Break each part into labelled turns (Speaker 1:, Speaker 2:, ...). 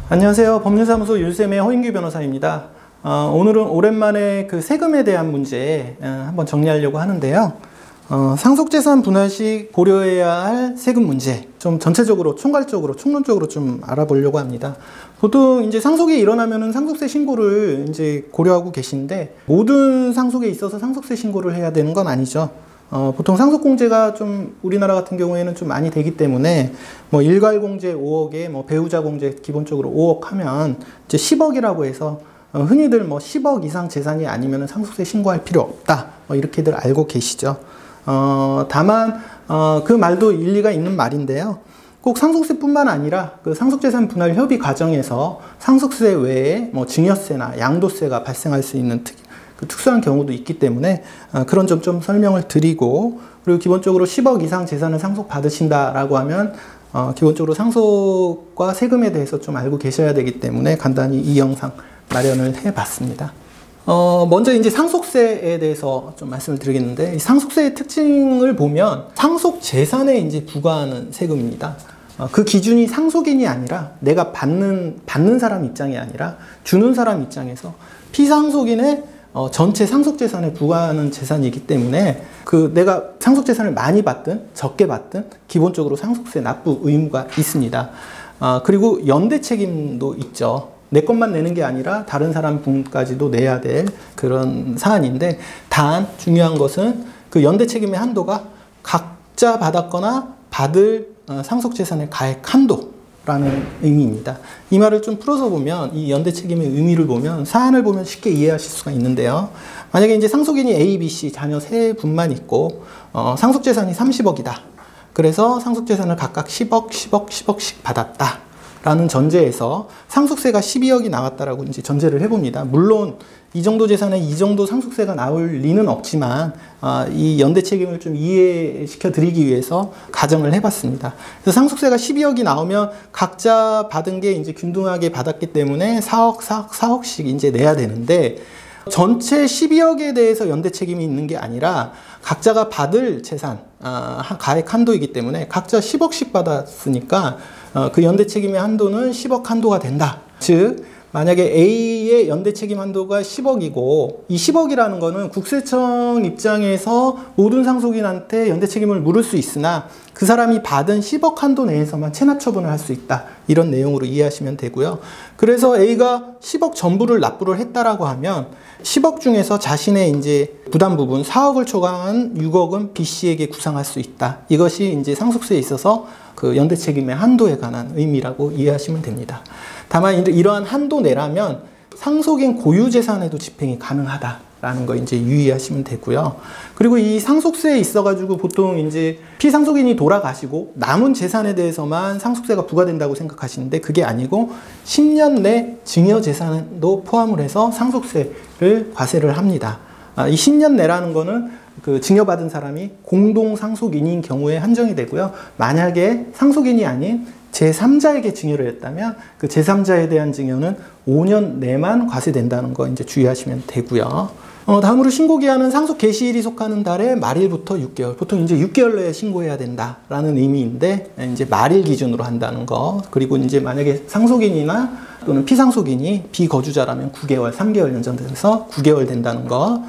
Speaker 1: 안녕하세요. 법률사무소 윤쌤의 허인규 변호사입니다. 오늘은 오랜만에 그 세금에 대한 문제 한번 정리하려고 하는데요. 상속재산 분할 시 고려해야 할 세금 문제 좀 전체적으로 총괄적으로 총론적으로 좀 알아보려고 합니다. 보통 이제 상속이 일어나면은 상속세 신고를 이제 고려하고 계신데 모든 상속에 있어서 상속세 신고를 해야 되는 건 아니죠. 보통 상속공제가 좀 우리나라 같은 경우에는 좀 많이 되기 때문에 뭐 일괄공제 5억에 뭐 배우자 공제 기본적으로 5억 하면 이제 10억이라고 해서 흔히들 뭐 10억 이상 재산이 아니면 상속세 신고할 필요 없다 뭐 이렇게들 알고 계시죠. 다만 그 말도 일리가 있는 말인데요. 꼭 상속세뿐만 아니라 그 상속재산 분할 협의 과정에서 상속세 외에 뭐 증여세나 양도세가 발생할 수 있는 특수한 경우도 있기 때문에 그런 점 좀 설명을 드리고, 그리고 기본적으로 10억 이상 재산을 상속받으신다라고 하면 기본적으로 상속과 세금에 대해서 좀 알고 계셔야 되기 때문에 간단히 이 영상 마련을 해봤습니다. 먼저 이제 상속세에 대해서 좀 말씀을 드리겠는데, 이 상속세의 특징을 보면 상속 재산에 이제 부과하는 세금입니다. 그 기준이 상속인이 아니라 내가 받는 사람 입장이 아니라 주는 사람 입장에서 피상속인의 전체 상속재산에 부과하는 재산이기 때문에 그 내가 상속재산을 많이 받든 적게 받든 기본적으로 상속세 납부 의무가 있습니다. 그리고 연대 책임도 있죠. 내 것만 내는 게 아니라 다른 사람 분까지도 내야 될 그런 사안인데, 단 중요한 것은 그 연대 책임의 한도가 각자 받았거나 받을 상속재산의 가액 한도라는 의미입니다. 이 말을 좀 풀어서 보면, 이 연대 책임의 의미를 보면 사안을 보면 쉽게 이해하실 수가 있는데요. 만약에 이제 상속인이 A, B, C 자녀 세 분만 있고 상속재산이 30억이다. 그래서 상속재산을 각각 10억, 10억, 10억씩 받았다 라는 전제에서 상속세가 12억이 나왔다라고 이제 전제를 해봅니다. 물론 이 정도 재산에 이 정도 상속세가 나올 리는 없지만 이 연대 책임을 좀 이해시켜 드리기 위해서 가정을 해봤습니다. 그래서 상속세가 12억이 나오면 각자 받은 게 이제 균등하게 받았기 때문에 4억, 4억, 4억씩 이제 내야 되는데, 전체 12억에 대해서 연대 책임이 있는 게 아니라 각자가 받을 재산, 가액 한도이기 때문에 각자 10억씩 받았으니까 그 연대 책임의 한도는 10억 한도가 된다. 즉 만약에 A의 연대 책임 한도가 10억이고 이 10억이라는 거는 국세청 입장에서 모든 상속인한테 연대 책임을 물을 수 있으나 그 사람이 받은 10억 한도 내에서만 체납 처분을 할 수 있다. 이런 내용으로 이해하시면 되고요. 그래서 A가 10억 전부를 납부를 했다라고 하면 10억 중에서 자신의 이제 부담 부분 4억을 초과한 6억은 B씨에게 구상할 수 있다. 이것이 이제 상속세에 있어서 그 연대 책임의 한도에 관한 의미라고 이해하시면 됩니다. 다만 이러한 한도 내라면 상속인 고유 재산에도 집행이 가능하다라는 거 이제 유의하시면 되고요. 그리고 이 상속세에 있어가지고 보통 이제 피상속인이 돌아가시고 남은 재산에 대해서만 상속세가 부과된다고 생각하시는데 그게 아니고 10년 내 증여 재산도 포함을 해서 상속세를 과세를 합니다. 이 10년 내라는 거는 그 증여받은 사람이 공동 상속인인 경우에 한정이 되고요. 만약에 상속인이 아닌 제3자에게 증여를 했다면 그 제3자에 대한 증여는 5년 내만 과세된다는 거 이제 주의하시면 되고요. 다음으로 신고기한은 상속 개시일이 속하는 달의 말일부터 6개월. 보통 이제 6개월 내에 신고해야 된다라는 의미인데 이제 말일 기준으로 한다는 거. 그리고 이제 만약에 상속인이나 또는 피상속인이 비거주자라면 9개월, 3개월 연장돼서 9개월 된다는 거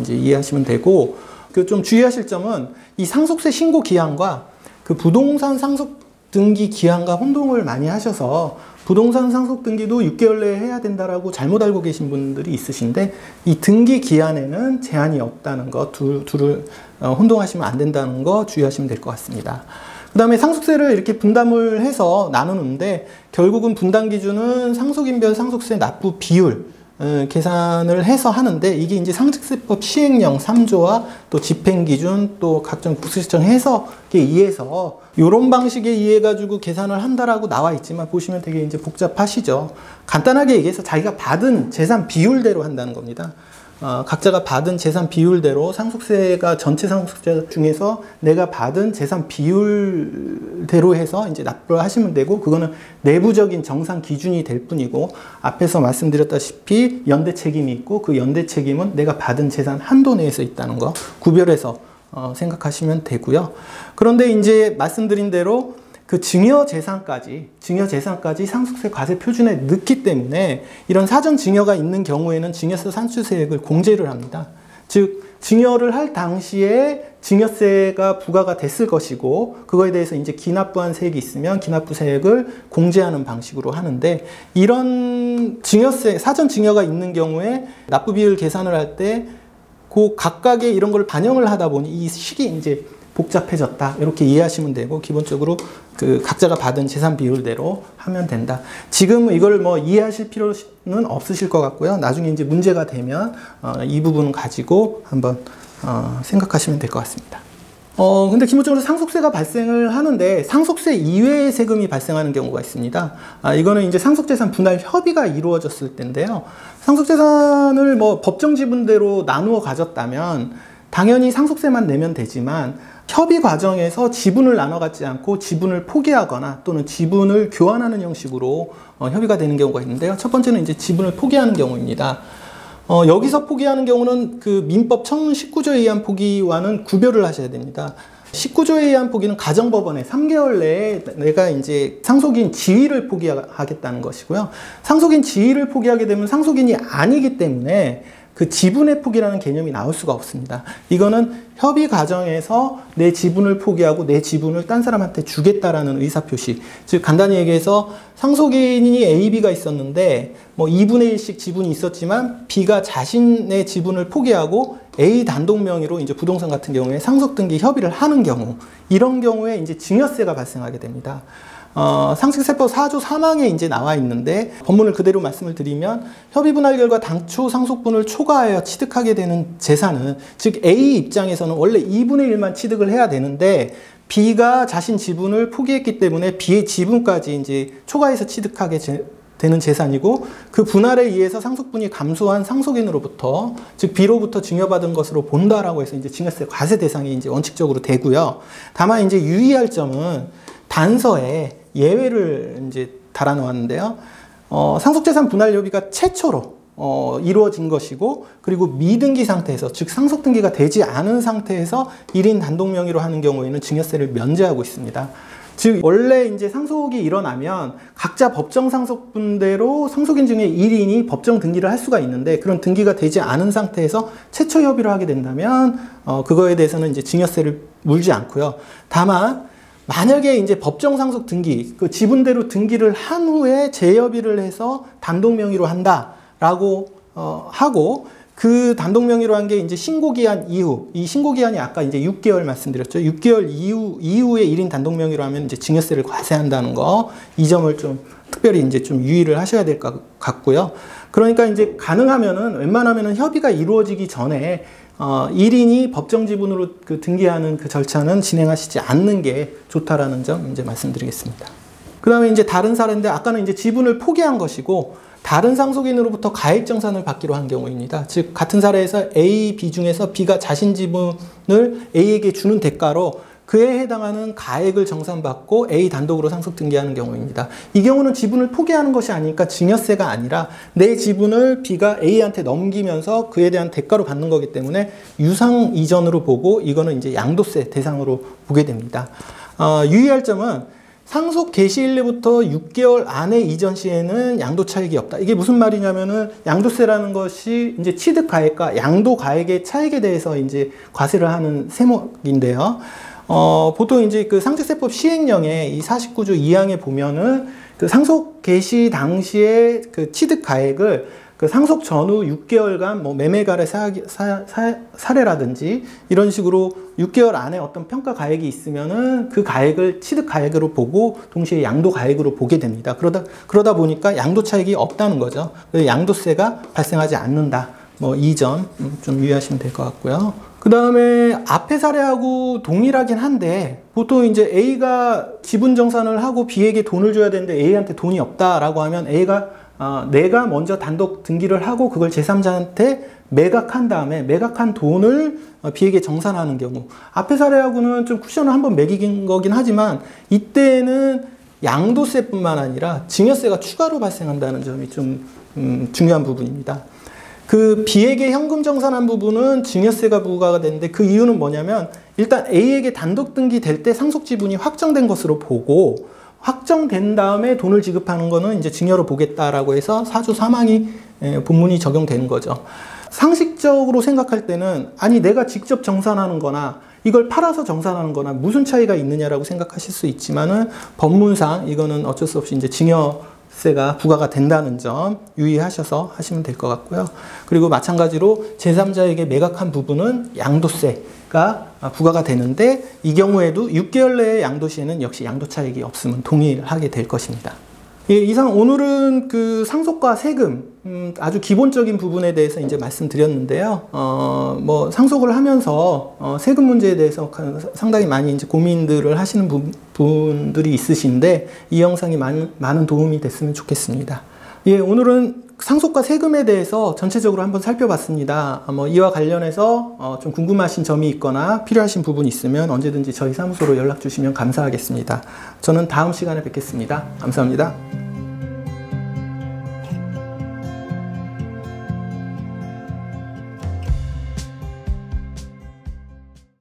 Speaker 1: 이제 이해하시면 되고, 그 좀 주의하실 점은 이 상속세 신고 기한과 그 부동산 상속 등기 기한과 혼동을 많이 하셔서 부동산 상속 등기도 6개월 내에 해야 된다라고 잘못 알고 계신 분들이 있으신데, 이 등기 기한에는 제한이 없다는 거, 둘을 혼동하시면 안 된다는 거 주의하시면 될 것 같습니다. 그 다음에 상속세를 이렇게 분담을 해서 나누는데 결국은 분담 기준은 상속인별 상속세 납부 비율 계산을 해서 하는데, 이게 이제 상속세법 시행령 3조와 또 집행기준 또 각종 국세청 해석에 의해서 이런 방식에 의해 가지고 계산을 한다라고 나와 있지만 보시면 되게 이제 복잡하시죠. 간단하게 얘기해서 자기가 받은 재산 비율대로 한다는 겁니다. 각자가 받은 재산 비율대로 상속세가 전체 상속세 중에서 내가 받은 재산 비율대로 해서 이제 납부를 하시면 되고, 그거는 내부적인 정상 기준이 될 뿐이고, 앞에서 말씀드렸다시피 연대 책임이 있고 그 연대 책임은 내가 받은 재산 한도 내에서 있다는 거 구별해서 생각하시면 되고요. 그런데 이제 말씀드린 대로 그 증여재산까지 상속세 과세 표준에 넣기 때문에 이런 사전 증여가 있는 경우에는 증여세 산출세액을 공제를 합니다. 즉 증여를 할 당시에 증여세가 부과가 됐을 것이고 그거에 대해서 이제 기납부한 세액이 있으면 기납부 세액을 공제하는 방식으로 하는데, 이런 증여세 사전 증여가 있는 경우에 납부 비율 계산을 할 때 그 각각의 이런 걸 반영을 하다 보니 이 식이 이제 복잡해졌다, 이렇게 이해하시면 되고, 기본적으로 그 각자가 받은 재산 비율대로 하면 된다. 지금 이걸 뭐 이해하실 필요는 없으실 것 같고요. 나중에 이제 문제가 되면 이 부분 가지고 한번 생각하시면 될 것 같습니다. 근데 기본적으로 상속세가 발생을 하는데 상속세 이외의 세금이 발생하는 경우가 있습니다. 이거는 이제 상속재산 분할 협의가 이루어졌을 때인데요. 상속재산을 뭐 법정 지분대로 나누어 가졌다면 당연히 상속세만 내면 되지만, 협의 과정에서 지분을 나눠 갖지 않고 지분을 포기하거나 또는 지분을 교환하는 형식으로 협의가 되는 경우가 있는데요. 첫 번째는 이제 지분을 포기하는 경우입니다. 여기서 포기하는 경우는 그 민법 1019조에 의한 포기와는 구별을 하셔야 됩니다. 19조에 의한 포기는 가정법원에 3개월 내에 내가 이제 상속인 지위를 포기하겠다는 것이고요. 상속인 지위를 포기하게 되면 상속인이 아니기 때문에 그 지분의 포기라는 개념이 나올 수가 없습니다. 이거는 협의 과정에서 내 지분을 포기하고 내 지분을 딴 사람한테 주겠다라는 의사표시. 즉 간단히 얘기해서 상속인이 A, B가 있었는데 뭐 2분의 1씩 지분이 있었지만 B가 자신의 지분을 포기하고 A 단독 명의로 이제 부동산 같은 경우에 상속등기 협의를 하는 경우, 이런 경우에 이제 증여세가 발생하게 됩니다. 상식세법 4조 3항에 이제 나와 있는데, 법문을 그대로 말씀을 드리면 협의 분할 결과 당초 상속분을 초과하여 취득하게 되는 재산은, 즉 A 입장에서는 원래 2분의 1만 취득을 해야 되는데 B가 자신 지분을 포기했기 때문에 B의 지분까지 이제 초과해서 취득하게 되는 재산이고, 그 분할에 의해서 상속분이 감소한 상속인으로부터, 즉 B로부터 증여받은 것으로 본다라고 해서 이제 증여세 과세 대상이 이제 원칙적으로 되고요. 다만 이제 유의할 점은 단서에 예외를 이제 달아 놓았는데요. 상속재산 분할 협의가 최초로 이루어진 것이고, 그리고 미등기 상태에서, 즉 상속등기가 되지 않은 상태에서 1인 단독 명의로 하는 경우에는 증여세를 면제하고 있습니다. 즉 원래 이제 상속이 일어나면 각자 법정 상속분대로 상속인 중에 1인이 법정 등기를 할 수가 있는데, 그런 등기가 되지 않은 상태에서 최초 협의를 하게 된다면 그거에 대해서는 이제 증여세를 물지 않고요. 다만 만약에 이제 법정 상속 등기, 그 지분대로 등기를 한 후에 재협의를 해서 단독 명의로 한다라고 하고, 그 단독 명의로 한 게 이제 신고기한 이후, 이 신고기한이 아까 이제 6개월 말씀드렸죠. 6개월 이후에 1인 단독 명의로 하면 이제 증여세를 과세한다는 거, 이 점을 좀 특별히 이제 좀 유의를 하셔야 될 것 같고요. 그러니까 이제 가능하면은 웬만하면은 협의가 이루어지기 전에 1인이 법정 지분으로 그 등기하는 그 절차는 진행하시지 않는 게 좋다라는 점 이제 말씀드리겠습니다. 그 다음에 이제 다른 사례인데, 아까는 이제 지분을 포기한 것이고 다른 상속인으로부터 가액정산을 받기로 한 경우입니다. 즉 같은 사례에서 A, B 중에서 B가 자신 지분을 A에게 주는 대가로 그에 해당하는 가액을 정산받고 A 단독으로 상속 등기하는 경우입니다. 이 경우는 지분을 포기하는 것이 아니니까 증여세가 아니라 내 지분을 B가 A한테 넘기면서 그에 대한 대가로 받는 거기 때문에 유상 이전으로 보고, 이거는 이제 양도세 대상으로 보게 됩니다. 유의할 점은 상속 개시일로부터 6개월 안에 이전 시에는 양도 차익이 없다. 이게 무슨 말이냐면은 양도세라는 것이 이제 취득 가액과 양도 가액의 차익에 대해서 이제 과세를 하는 세목인데요. 보통 이제 그 상속세법 시행령에 이 49조 2항에 보면은 그 상속 개시 당시에 그 취득 가액을 그 상속 전후 6개월간 뭐 매매가래 사례라든지 이런 식으로 6개월 안에 어떤 평가 가액이 있으면은 그 가액을 취득 가액으로 보고 동시에 양도 가액으로 보게 됩니다. 그러다 보니까 양도 차익이 없다는 거죠. 양도세가 발생하지 않는다. 뭐 이 점 좀 유의하시면 될 것 같고요. 그 다음에 앞의 사례하고 동일하긴 한데, 보통 이제 A가 지분 정산을 하고 B에게 돈을 줘야 되는데 A한테 돈이 없다라고 하면 A가 내가 먼저 단독 등기를 하고 그걸 제3자한테 매각한 다음에 매각한 돈을 B에게 정산하는 경우, 앞의 사례하고는 좀 쿠션을 한번 매긴 거긴 하지만 이때는 양도세뿐만 아니라 증여세가 추가로 발생한다는 점이 좀 중요한 부분입니다. 그 B에게 현금 정산한 부분은 증여세가 부과가 되는데 그 이유는 뭐냐면 일단 A에게 단독 등기될 때 상속 지분이 확정된 것으로 보고 확정된 다음에 돈을 지급하는 거는 이제 증여로 보겠다라고 해서 사주 사망이 본문이 적용되는 거죠. 상식적으로 생각할 때는 아니 내가 직접 정산하는 거나 이걸 팔아서 정산하는 거나 무슨 차이가 있느냐라고 생각하실 수 있지만은 법문상 이거는 어쩔 수 없이 이제 증여세가 부과가 된다는 점 유의하셔서 하시면 될 것 같고요. 그리고 마찬가지로 제3자에게 매각한 부분은 양도세가 부과가 되는데 이 경우에도 6개월 내의 양도 시에는 역시 양도 차익이 없으면 동일하게 될 것입니다. 예, 이상 오늘은 그 상속과 세금 아주 기본적인 부분에 대해서 이제 말씀드렸는데요. 뭐 상속을 하면서 세금 문제에 대해서 상당히 많이 이제 고민들을 하시는 분들이 있으신데 이 영상이 많은 도움이 됐으면 좋겠습니다. 예, 오늘은 상속과 세금에 대해서 전체적으로 한번 살펴봤습니다. 이와 관련해서 좀 궁금하신 점이 있거나 필요하신 부분이 있으면 언제든지 저희 사무소로 연락 주시면 감사하겠습니다. 저는 다음 시간에 뵙겠습니다. 감사합니다.